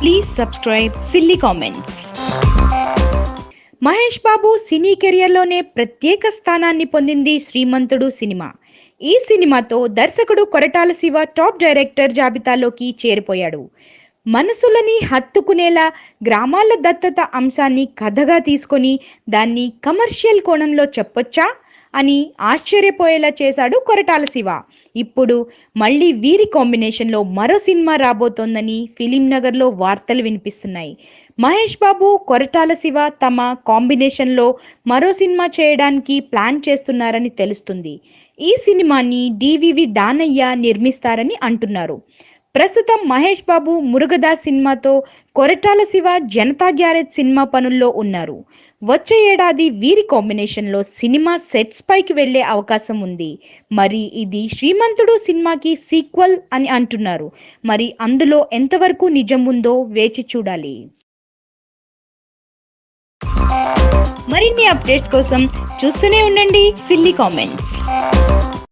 Please subscribe Silly Comments. Mahesh Babu సినీ కెరియర్లోనే ప్రత్యేక స్థానాన్ని పొందింది శ్రీమంతుడు సినిమా. ఈ సినిమాతో దర్శకుడు కొరటాల శివ టాప్ డైరెక్టర్ జాబితాలోకి చేరిపోయాడు. మనసులని హత్తుకునేలా గ్రామాల దత్తత అంశాన్ని కథగా తీసుకొని దాన్ని కమర్షియల్ కోణంలో చెప్పొచ్చా అని ఆశ్చర్యపోయేలా చేశాడు కొరటాల శివ. ఇప్పుడు మళ్ళీ వీరి కాంబినేషన్లో మరో సినిమా రాబోతోందని ఫిలిం నగర్లో వార్తలు వినిపిస్తున్నాయి. మహేష్ బాబు కొరటాల శివ తమ కాంబినేషన్లో మరో సినిమా చేయడానికి ప్లాన్ చేస్తున్నారని తెలుస్తుంది. ఈ సినిమాని డివివి దానయ్య నిర్మిస్తారని అంటున్నారు. ప్రస్తుతం మహేష్ బాబు మురుగదాస్ సినిమాతో, కొరటాల శివ జనతా గ్యారేజ్ సినిమా పనుల్లో ఉన్నారు. వచ్చే ఏడాది వీరి కాంబినేషన్లో సినిమా సెట్స్ పైకి వెళ్లే అవకాశం ఉంది. మరి ఇది శ్రీమంతుడు సినిమాకి సీక్వెల్ అని అంటున్నారు. మరి అందులో ఎంతవరకు నిజం ఉందో వేచి చూడాలి. మరిన్ని అప్డేట్స్ కోసం చూస్తూనే ఉండండి సిల్లీ కామెంట్స్.